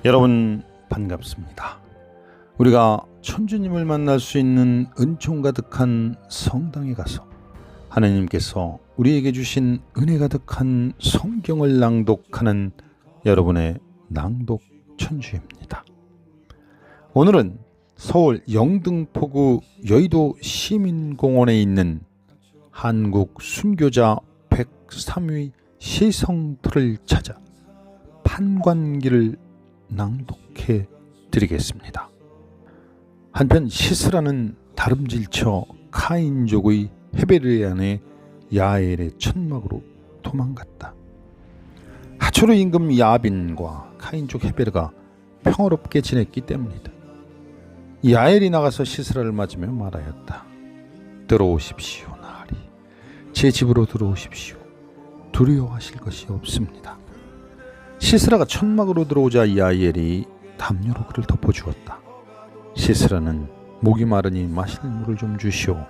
여러분 반갑습니다. 우리가 천주님을 만날 수 있는 은총 가득한 성당에 가서 하나님께서 우리에게 주신 은혜 가득한 성경을 낭독하는 여러분의 낭독 천주입니다. 오늘은 서울 영등포구 여의도 시민공원에 있는 한국 순교자 103위 시성터를 찾아 판관기를 낭독해 드리겠습니다. 한편 시스라는 다름질처 카인족의 헤베르안의 야엘의 천막으로 도망갔다. 하초르 임금 야빈과 카인족 헤베르가 평화롭게 지냈기 때문이다. 야엘이 나가서 시스라를 맞으며 말하였다. 들어오십시오 나으리, 제 집으로 들어오십시오. 두려워하실 것이 없습니다. 시스라가 천막으로 들어오자 야엘이 담요로 그를 덮어주었다. 시스라는 목이 마르니 마실 물을 좀 주시오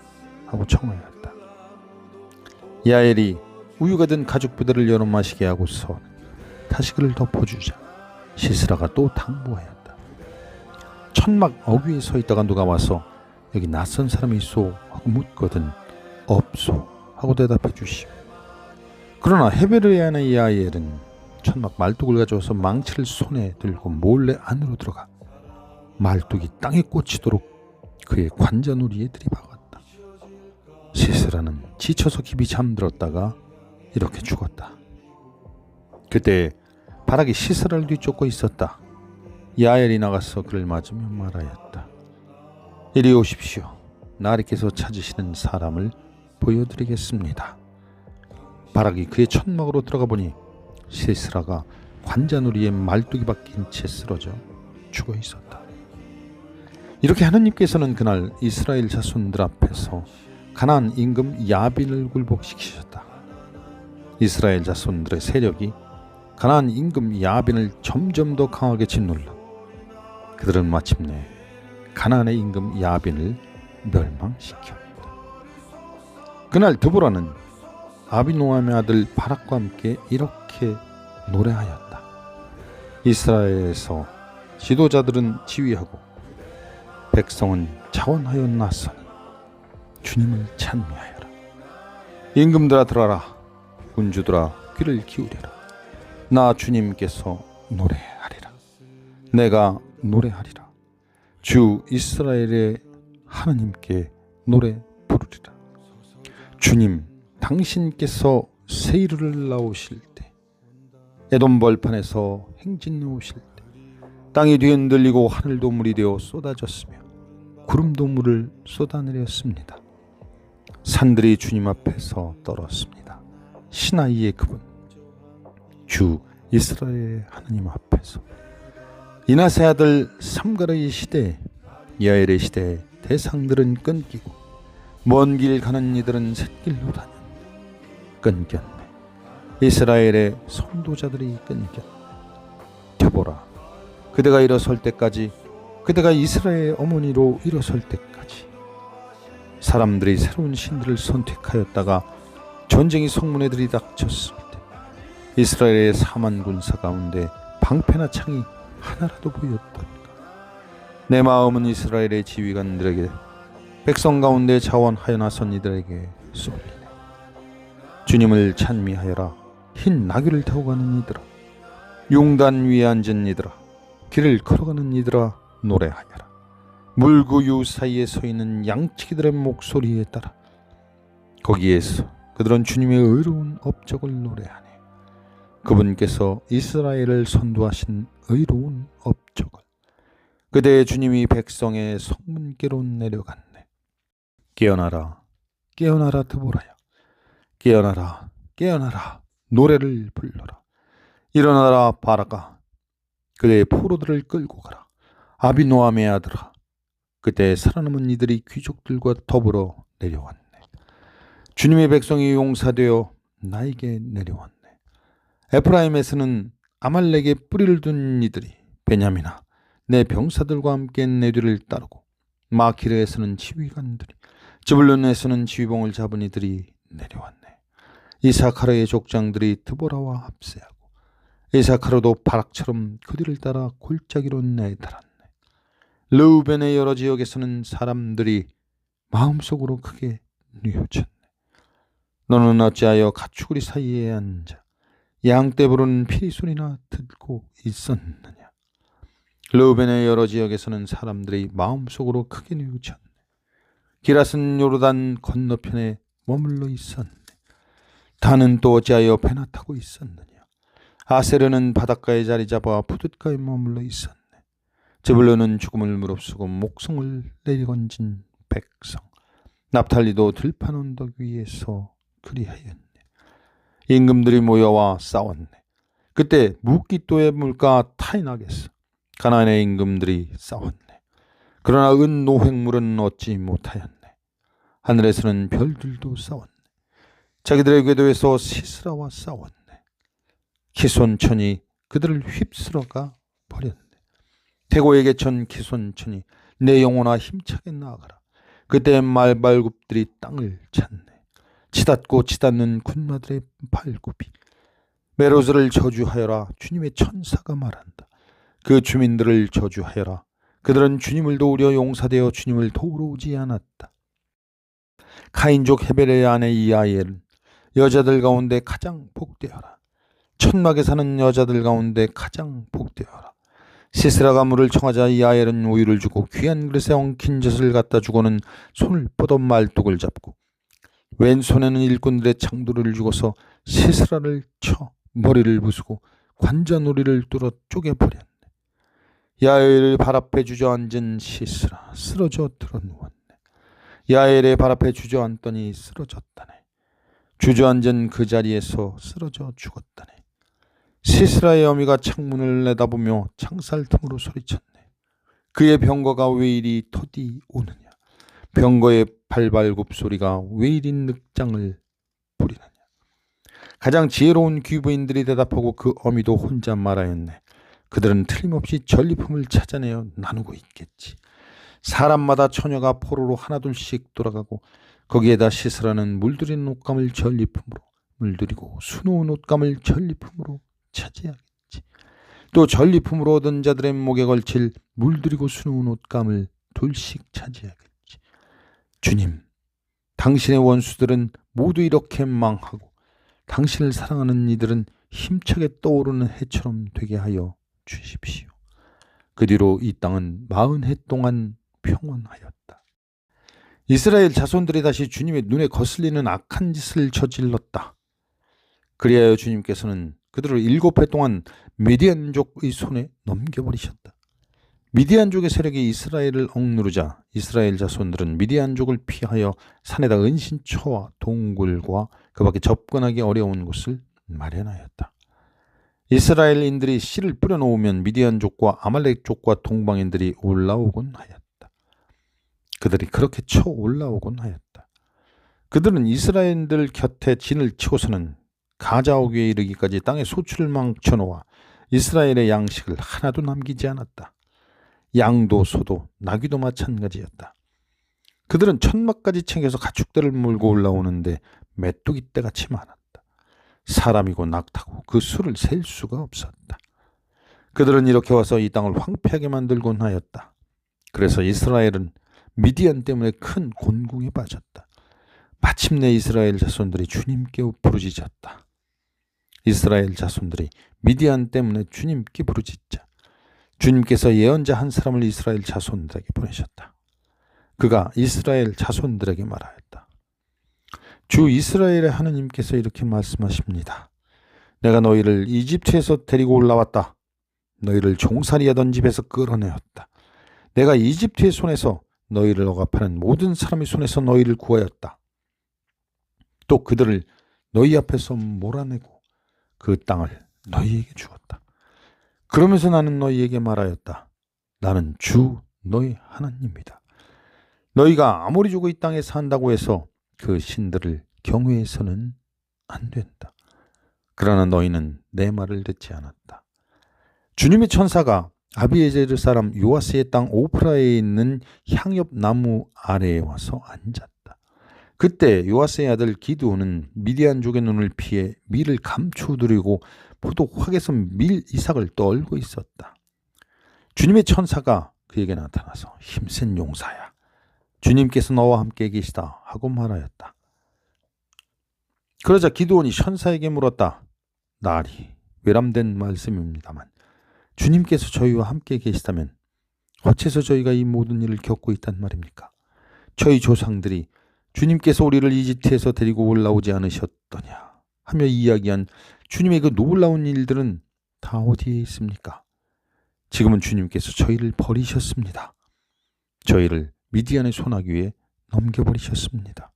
하고 청하였다. 야엘이 우유가 든 가죽 부대를 열어 마시게 하고서 다시 그를 덮어주자 시스라가 또 당부하였다. 천막 어귀에 서 있다가 누가 와서 여기 낯선 사람이 있소 하고 묻거든 없소 하고 대답해 주시오. 그러나 헤베르안의 야엘은 천막 말뚝을 가져와서 망치를 손에 들고 몰래 안으로 들어가 말뚝이 땅에 꽂히도록 그의 관자놀이에 들이박았다. 시스라는 지쳐서 깊이 잠들었다가 이렇게 죽었다. 그때 바락이 시스라를 뒤쫓고 있었다. 야엘이 나가서 그를 맞으며 말하였다. 이리 오십시오. 나리께서 찾으시는 사람을 보여드리겠습니다. 바락이 그의 천막으로 들어가 보니 시스라가 관자놀이에 말뚝이 박힌 채 쓰러져 죽어 있었다. 이렇게 하느님께서는 그날 이스라엘 자손들 앞에서 가나안 임금 야빈을 굴복시키셨다. 이스라엘 자손들의 세력이 가나안 임금 야빈을 점점 더 강하게 짓눌러 그들은 마침내 가나안의 임금 야빈을 멸망시켰다. 그날 드보라는 아비노함의 아들 바락과 함께 이렇게 노래하였다. 이스라엘에서 지도자들은 지휘하고 백성은 자원하여 나서니 주님을 찬미하여라. 임금들아 들어라. 군주들아 귀를 기울여라. 나 주님께서 노래하리라. 내가 노래하리라. 주 이스라엘의 하나님께 노래 부르리라. 주님 당신께서 세이르를 나오실 때 에돔 벌판에서 행진 나오실 때 땅이 뒤흔들리고 하늘도 물이 되어 쏟아졌으며 구름도 물을 쏟아내렸습니다. 산들이 주님 앞에서 떨었습니다. 시나이의 그분 주 이스라엘의 하나님 앞에서 이나세 아들 삼가르의 시대에 야엘의 시대에 대상들은 끊기고 먼 길 가는 이들은 샛길로 다녔네. 끊겼네. 이스라엘의 선도자들이 끊겼네. 되보라, 그대가 일어설 때까지, 그대가 이스라엘의 어머니로 일어설 때까지 사람들이 새로운 신들을 선택하였다가 전쟁이 성문에 들이닥쳤을 때 이스라엘의 4만 군사 가운데 방패나 창이 하나라도 보였던가. 내 마음은 이스라엘의 지휘관들에게 백성 가운데 자원하여 나선 이들에게 쏠리네. 주님을 찬미하여라. 흰 나귀를 타고 가는 이들아, 용단 위에 앉은 이들아, 길을 걸어가는 이들아 노래하여라. 물구유 사이에 서 있는 양치기들의 목소리에 따라 거기에서 그들은 주님의 의로운 업적을 노래하네. 그분께서 이스라엘을 선도하신 의로운 업적을. 그대의 주님이 백성의 성문께로 내려갔네. 깨어나라, 깨어나라 드보라야. 깨어나라, 깨어나라, 노래를 불러라. 일어나라 바라가, 그대의 포로들을 끌고 가라. 아비노함의 아들아, 그때 살아남은 이들이 귀족들과 더불어 내려왔네. 주님의 백성이 용사되어 나에게 내려왔네. 에프라임에서는 아말렉의 뿌리를 둔 이들이 베냐민아, 내 병사들과 함께 내 뒤를 따르고 마키르에서는 지휘관들이, 즈불론에서는 지휘봉을 잡은 이들이 내려왔네. 이사카르의 족장들이 드보라와 합세하고 이사카로도 바락처럼 그 뒤를 따라 골짜기로 내달았네. 르우벤의 여러 지역에서는 사람들이 마음속으로 크게 뉘우쳤네. 너는 어찌하여 가축우리 사이에 앉아 양떼 부르는 피소리나 듣고 있었느냐. 르우벤의 여러 지역에서는 사람들이 마음속으로 크게 뉘우쳤네. 기랏은 요르단 건너편에 머물러 있었네. 단은 또 어찌하여 배나 타고 있었느냐. 아세르는 바닷가에 자리 잡아 부둣가에 머물러 있었네. 제불론은 죽음을 무릅쓰고 목성을 내리건진 백성. 납탈리도 들판 언덕 위에서 그리하였네. 임금들이 모여와 싸웠네. 그때 묵깃도의 물가 타인하겠어. 가나안의 임금들이 싸웠네. 그러나 은 노획물은 얻지 못하였네. 하늘에서는 별들도 싸웠네. 자기들의 궤도에서 시스라와 싸웠네. 기손천이 그들을 휩쓸어가 버렸네. 태고에게 천 기손천이 내 영혼아 힘차게 나아가라. 그때 말발굽들이 땅을 찼네. 치닫고 치닫는 군마들의 발굽이. 메로즈를 저주하여라. 주님의 천사가 말한다. 그 주민들을 저주하여라. 그들은 주님을 도우려 용사되어 주님을 도우러 오지 않았다. 카인족 헤벨의 아내 이아엘은 여자들 가운데 가장 복되어라. 천막에 사는 여자들 가운데 가장 복되어라. 시스라가 물을 청하자 이아엘은 우유를 주고 귀한 그릇에 엉킨 젖을 갖다 주고는 손을 뻗어 말뚝을 잡고 왼손에는 일꾼들의 창도를 주고서 시스라를 쳐 머리를 부수고 관자놀이를 뚫어 쪼개버렸네. 야엘의 발 앞에 주저앉은 시스라 쓰러져 드러누웠네. 야엘의 발 앞에 주저앉더니 쓰러졌다네. 주저앉은 그 자리에서 쓰러져 죽었다네. 시스라의 어미가 창문을 내다보며 창살 틈으로 소리쳤네. 그의 병거가 왜 이리 터디 오느냐. 병거의 발발굽 소리가 왜 이리 늑장을 부리느냐. 가장 지혜로운 귀부인들이 대답하고 그 어미도 혼자 말하였네. 그들은 틀림없이 전리품을 찾아내어 나누고 있겠지. 사람마다 처녀가 포로로 하나둘씩 돌아가고 거기에다 시스라는 물들인 옷감을 전리품으로 물들이고 수놓은 옷감을 전리품으로 차지하겠지. 또 전리품으로 얻은 자들의 목에 걸칠 물들이고 수놓은 옷감을 둘씩 차지하겠지. 주님, 당신의 원수들은 모두 이렇게 망하고 당신을 사랑하는 이들은 힘차게 떠오르는 해처럼 되게 하여 주십시오. 그 뒤로 이 땅은 40해 동안 평온하였다. 이스라엘 자손들이 다시 주님의 눈에 거슬리는 악한 짓을 저질렀다. 그리하여 주님께서는 그들을 7해 동안 미디안족의 손에 넘겨버리셨다. 미디안족의 세력이 이스라엘을 억누르자 이스라엘 자손들은 미디안족을 피하여 산에다 은신처와 동굴과 그 밖에 접근하기 어려운 곳을 마련하였다. 이스라엘인들이 씨를 뿌려놓으면 미디안족과 아말렉족과 동방인들이 올라오곤 하였다. 그들이 그렇게 쳐 올라오곤 하였다. 그들은 이스라엘인들 곁에 진을 치고서는 가자옥에 이르기까지 땅에 소출을 망쳐놓아 이스라엘의 양식을 하나도 남기지 않았다. 양도 소도 나귀도 마찬가지였다. 그들은 천막까지 챙겨서 가축들을 몰고 올라오는데 메뚜기 떼같이 많았다. 사람이고 낙타고 그 수를 셀 수가 없었다. 그들은 이렇게 와서 이 땅을 황폐하게 만들곤 하였다. 그래서 이스라엘은 미디안 때문에 큰 곤궁에 빠졌다. 마침내 이스라엘 자손들이 주님께 부르짖었다. 이스라엘 자손들이 미디안 때문에 주님께 부르짖자 주님께서 예언자 한 사람을 이스라엘 자손들에게 보내셨다. 그가 이스라엘 자손들에게 말하였다. 주 이스라엘의 하느님께서 이렇게 말씀하십니다. 내가 너희를 이집트에서 데리고 올라왔다. 너희를 종살이하던 집에서 끌어내었다. 내가 이집트의 손에서 너희를 억압하는 모든 사람의 손에서 너희를 구하였다. 또 그들을 너희 앞에서 몰아내고 그 땅을 너희에게 주었다. 그러면서 나는 너희에게 말하였다. 나는 주 너희 하나님이다. 너희가 아모리족의 땅에 산다고 해서 그 신들을 경외해서는 안 된다. 그러나 너희는 내 말을 듣지 않았다. 주님의 천사가 아비에제르 사람 요아스의 땅 오프라에 있는 향엽 나무 아래에 와서 앉았다. 그때 요아스의 아들 기드온은 미디안족의 눈을 피해 밀을 감추드리고 포도 확에서 밀 이삭을 떨고 있었다. 주님의 천사가 그에게 나타나서 힘센 용사야, 주님께서 너와 함께 계시다 하고 말하였다. 그러자 기드온이 천사에게 물었다. 날이 외람된 말씀입니다만 주님께서 저희와 함께 계시다면 어째서 저희가 이 모든 일을 겪고 있단 말입니까? 저희 조상들이 주님께서 우리를 이집트에서 데리고 올라오지 않으셨더냐 하며 이야기한 주님의 그 놀라운 일들은 다 어디에 있습니까? 지금은 주님께서 저희를 버리셨습니다. 저희를 미디안의 손아귀 위에 넘겨버리셨습니다.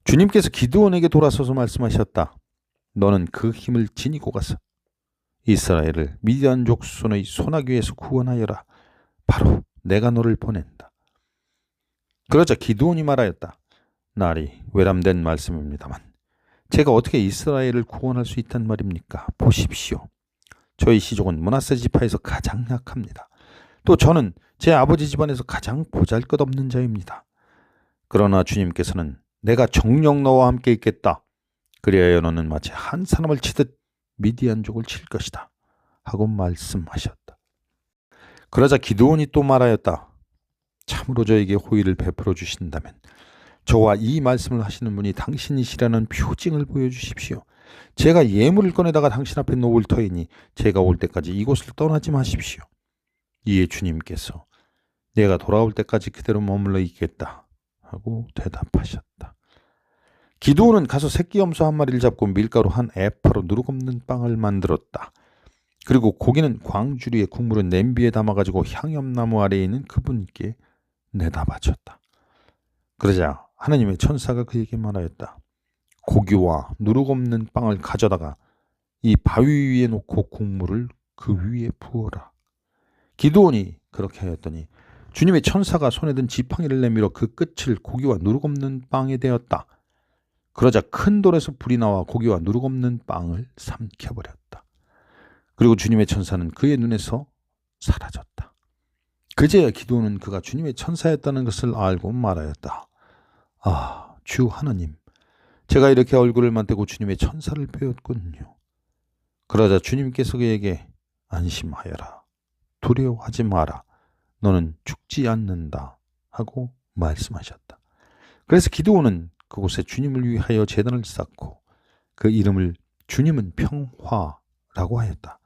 주님께서 기드온에게 돌아서서 말씀하셨다. 너는 그 힘을 지니고 가서 이스라엘을 미디안족 손의 손아귀에서 구원하여라. 바로 내가 너를 보낸다. 그러자 기드온이 말하였다. 날이 외람된 말씀입니다만 제가 어떻게 이스라엘을 구원할 수 있단 말입니까? 보십시오. 저희 시족은 므낫세 지파에서 가장 약합니다. 또 저는 제 아버지 집안에서 가장 보잘것없는 자입니다. 그러나 주님께서는 내가 정녕 너와 함께 있겠다. 그리하여 너는 마치 한 사람을 치듯 미디안족을 칠 것이다 하고 말씀하셨다. 그러자 기드온이 또 말하였다. 참으로 저에게 호의를 베풀어 주신다면 저와 이 말씀을 하시는 분이 당신이시라는 표징을 보여주십시오. 제가 예물을 꺼내다가 당신 앞에 놓을 터이니 제가 올 때까지 이곳을 떠나지 마십시오. 이에 주님께서 내가 돌아올 때까지 그대로 머물러 있겠다 하고 대답하셨다. 기드온은 가서 새끼 염소 한 마리를 잡고 밀가루 한 에파로 누룩없는 빵을 만들었다. 그리고 고기는 광주리에 국물은 냄비에 담아가지고 향염나무 아래에 있는 그분께 내다 바쳤다. 그러자 하나님의 천사가 그에게 말하였다. 고기와 누룩없는 빵을 가져다가 이 바위 위에 놓고 국물을 그 위에 부어라. 기드온이 그렇게 하였더니 주님의 천사가 손에 든 지팡이를 내밀어 그 끝을 고기와 누룩없는 빵에 대었다. 그러자 큰 돌에서 불이 나와 고기와 누룩없는 빵을 삼켜버렸다. 그리고 주님의 천사는 그의 눈에서 사라졌다. 그제야 기드온은 그가 주님의 천사였다는 것을 알고 말하였다. 아, 주 하나님, 제가 이렇게 얼굴을 맞대고 주님의 천사를 뵈었군요. 그러자 주님께서 그에게 안심하여라. 두려워하지 마라. 너는 죽지 않는다 하고 말씀하셨다. 그래서 기드온은 그곳에 주님을 위하여 제단을 쌓고 그 이름을 주님은 평화라고 하였다.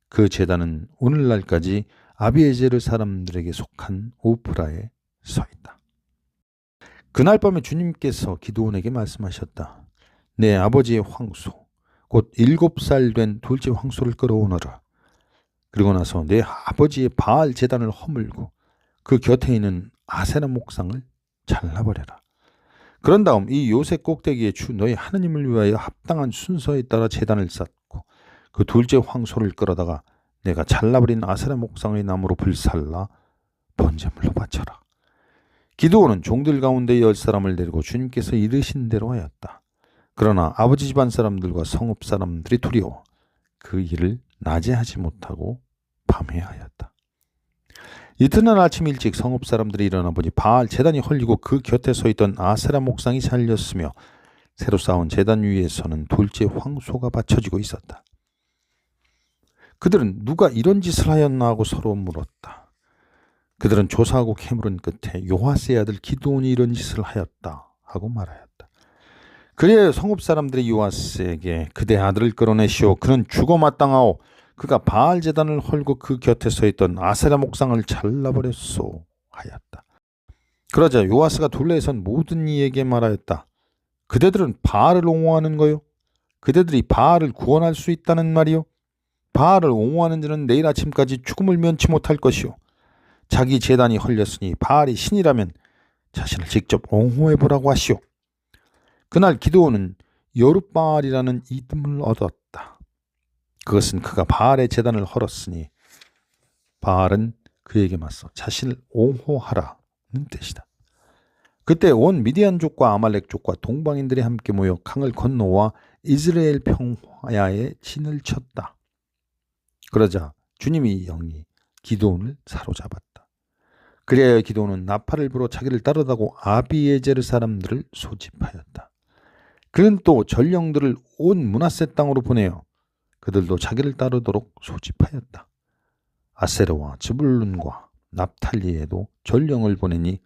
그 제단은 오늘날까지 아비에제르 사람들에게 속한 오프라에 서 있다. 그날 밤에 주님께서 기드온에게 말씀하셨다. 내 아버지의 황소, 곧 7살 된 둘째 황소를 끌어오너라. 그리고 나서 내 아버지의 바알 제단을 허물고 그 곁에 있는 아세라 목상을 잘라버려라. 그런 다음 이 요셉 꼭대기에 주 너희 하나님을 위하여 합당한 순서에 따라 제단을 쌓고 그 둘째 황소를 끌어다가 내가 잘라버린 아세라 목상의 나무로 불살라 번제물로 바쳐라. 기드온은 종들 가운데 10사람을 데리고 주님께서 이르신 대로 하였다. 그러나 아버지 집안 사람들과 성읍 사람들이 두려워 그 일을 낮에 하지 못하고 밤에 하였다. 이튿날 아침 일찍 성읍 사람들이 일어나 보니 바알 제단이 헐리고 그 곁에 서 있던 아세라 목상이 잘렸으며 새로 쌓은 제단 위에서는 둘째 황소가 바쳐지고 있었다. 그들은 누가 이런 짓을 하였나 하고 서로 물었다. 그들은 조사하고 캐물은 끝에 요아스의 아들 기드온이 이런 짓을 하였다 하고 말하였다. 그리하여 성읍 사람들이 요아스에게 그대 아들을 끌어내시오. 그는 죽어 마땅하오. 그가 바알 제단을 헐고 그 곁에 서 있던 아세라 목상을 잘라버렸소 하였다. 그러자 요아스가 둘레에 선 모든 이에게 말하였다. 그대들은 바알을 옹호하는 거요? 그대들이 바알을 구원할 수 있다는 말이요? 바알을 옹호하는 자는 내일 아침까지 죽음을 면치 못할 것이요. 자기 제단이 헐렸으니 바알이 신이라면 자신을 직접 옹호해보라고 하시오. 그날 기드온은 여룻바알이라는 이름을 얻었다. 그것은 그가 바알의 제단을 헐었으니 바알은 그에게 맞서 자신을 옹호하라는 뜻이다. 그때 온 미디안족과 아말렉족과 동방인들이 함께 모여 강을 건너와 이스라엘 평야에 진을 쳤다. 그러자 주님의 영이 기드온을 사로잡았다. 그리하여 기드온은 나팔을 불어 자기를 따르다고 아비에제르 사람들을 소집하였다. 그는 또 전령들을 온 므낫세 땅으로 보내어 그들도 자기를 따르도록 소집하였다. 아세르와 즈불룬과 납탈리에도 전령을 보내니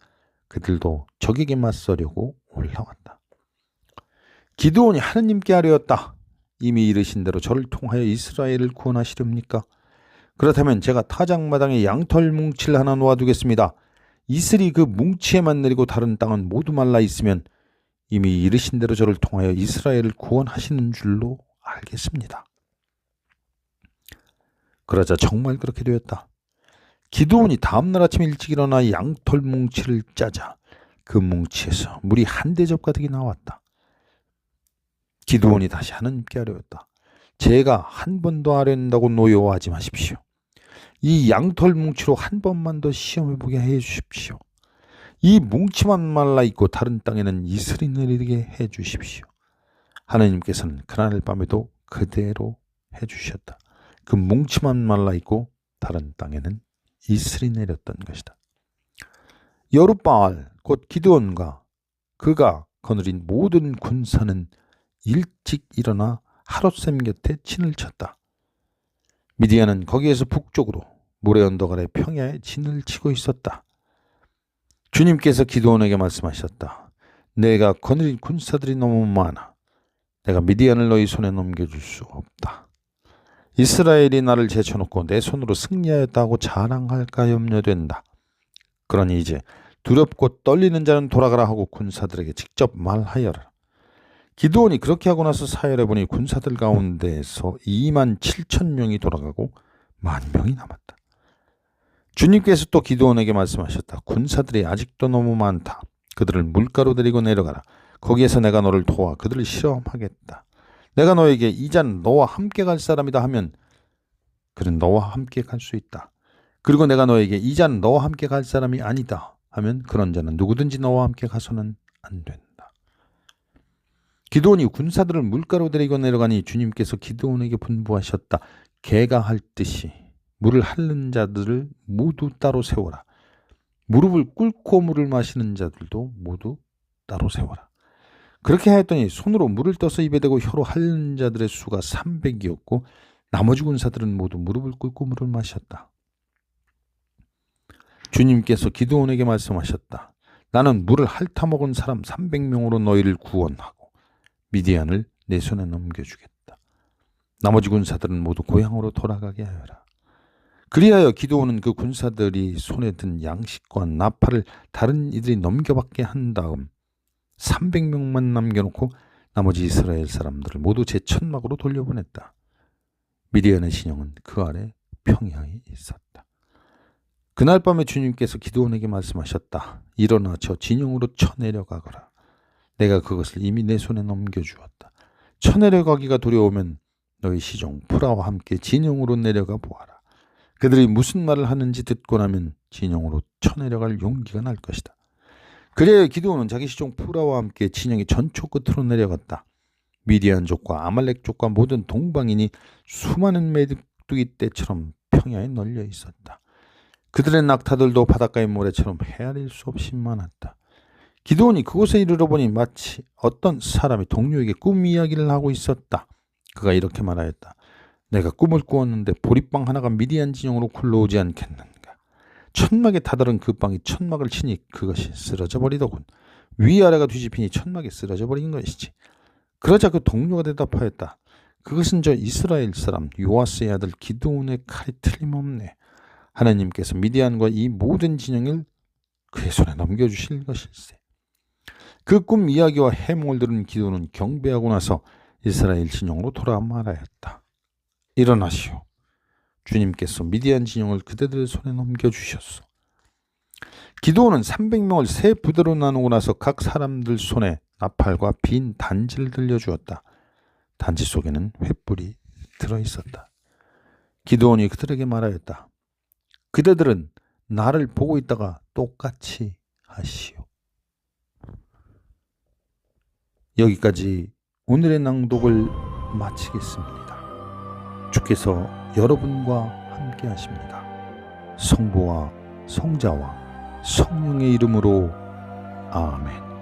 그들도 적에게 맞서려고 올라왔다. 기드온이 하느님께 아뢰었다. 이미 이르신 대로 저를 통하여 이스라엘을 구원하시렵니까? 그렇다면 제가 타작마당에 양털 뭉치를 하나 놓아두겠습니다. 이슬이 그 뭉치에만 내리고 다른 땅은 모두 말라 있으면 이미 이르신 대로 저를 통하여 이스라엘을 구원하시는 줄로 알겠습니다. 그러자 정말 그렇게 되었다. 기드온이 다음날 아침 일찍 일어나 양털 뭉치를 짜자 그 뭉치에서 물이 한 대접 가득이 나왔다. 기드온이 다시 하나님께 아뢰었다. 제가 한 번 더 아뢰는다고 노여워하지 마십시오. 이 양털 뭉치로 한 번만 더 시험해보게 해주십시오. 이 뭉치만 말라있고 다른 땅에는 이슬이 내리게 해주십시오. 하나님께서는 그날 밤에도 그대로 해주셨다. 그 뭉치만 말라있고 다른 땅에는 이슬이 내렸던 것이다. 여룻바알 곧 기드온과 그가 거느린 모든 군사는 일찍 일어나 하롯셈 곁에 진을 쳤다. 미디안은 거기에서 북쪽으로 모래 언덕 아래 평야에 진을 치고 있었다. 주님께서 기드온에게 말씀하셨다. 내가 거느린 군사들이 너무 많아. 내가 미디안을 너희 손에 넘겨줄 수 없다. 이스라엘이 나를 제쳐놓고 내 손으로 승리하였다고 자랑할까 염려된다. 그러니 이제 두렵고 떨리는 자는 돌아가라 하고 군사들에게 직접 말하여라. 기드온이 그렇게 하고 나서 사열해보니 군사들 가운데에서 27,000명이 돌아가고 10,000명이 남았다. 주님께서 또 기드온에게 말씀하셨다. 군사들이 아직도 너무 많다. 그들을 물가로 데리고 내려가라. 거기에서 내가 너를 도와 그들을 실험하겠다. 내가 너에게 이 자는 너와 함께 갈 사람이다 하면 그는 너와 함께 갈 수 있다. 그리고 내가 너에게 이 자는 너와 함께 갈 사람이 아니다 하면 그런 자는 누구든지 너와 함께 가서는 안 된다. 기드온이 군사들을 물가로 데리고 내려가니 주님께서 기드온에게 분부하셨다. 개가 할 듯이 물을 핥는 자들을 모두 따로 세워라. 무릎을 꿇고 물을 마시는 자들도 모두 따로 세워라. 그렇게 하였더니 손으로 물을 떠서 입에 대고 혀로 핥는 자들의 수가 300이었고 나머지 군사들은 모두 무릎을 꿇고 물을 마셨다. 주님께서 기드온에게 말씀하셨다. 나는 물을 핥아먹은 사람 300명으로 너희를 구원하고 미디안을 내 손에 넘겨주겠다. 나머지 군사들은 모두 고향으로 돌아가게 하여라. 그리하여 기드온은 그 군사들이 손에 든 양식과 나팔을 다른 이들이 넘겨받게 한 다음 300명만 남겨놓고 나머지 이스라엘 사람들을 모두 제 천막으로 돌려보냈다. 미디안의 진영은 그 아래 평야에 있었다. 그날 밤에 주님께서 기드온에게 말씀하셨다. 일어나 저 진영으로 쳐내려가거라. 내가 그것을 이미 내 손에 넘겨주었다. 쳐내려가기가 두려우면 너희 시종 푸라와 함께 진영으로 내려가 보아라. 그들이 무슨 말을 하는지 듣고 나면 진영으로 쳐내려갈 용기가 날 것이다. 그래야 기드온은 자기 시종 푸라와 함께 진영의 전초 끝으로 내려갔다. 미디안족과 아말렉족과 모든 동방인이 수많은 메뚜기 떼처럼 평야에 널려 있었다. 그들의 낙타들도 바닷가의 모래처럼 헤아릴 수 없이 많았다. 기드온이 그곳에 이르러 보니 마치 어떤 사람이 동료에게 꿈 이야기를 하고 있었다. 그가 이렇게 말하였다. 내가 꿈을 꾸었는데 보리빵 하나가 미디안 진영으로 굴러오지 않겠는가. 천막에 다다른 그 빵이 천막을 치니 그것이 쓰러져 버리더군. 위아래가 뒤집히니 천막이 쓰러져 버린 것이지. 그러자 그 동료가 대답하였다. 그것은 저 이스라엘 사람 요아스의 아들 기드온의 칼이 틀림없네. 하나님께서 미디안과 이 모든 진영을 그의 손에 넘겨주실 것일세. 그 꿈 이야기와 해몽을 들은 기드온은 경배하고 나서 이스라엘 진영으로 돌아 말하였다. 일어나시오. 주님께서 미디안 진영을 그대들의 손에 넘겨주셨소. 기드온은 300명을 세 부대로 나누고 나서 각 사람들 손에 나팔과 빈 단지를 들려주었다. 단지 속에는 횃불이 들어있었다. 기드온이 그들에게 말하였다. 그대들은 나를 보고 있다가 똑같이 하시오. 여기까지 오늘의 낭독을 마치겠습니다. 주께서 여러분과 함께 하십니다. 성부와 성자와 성령의 이름으로 아멘.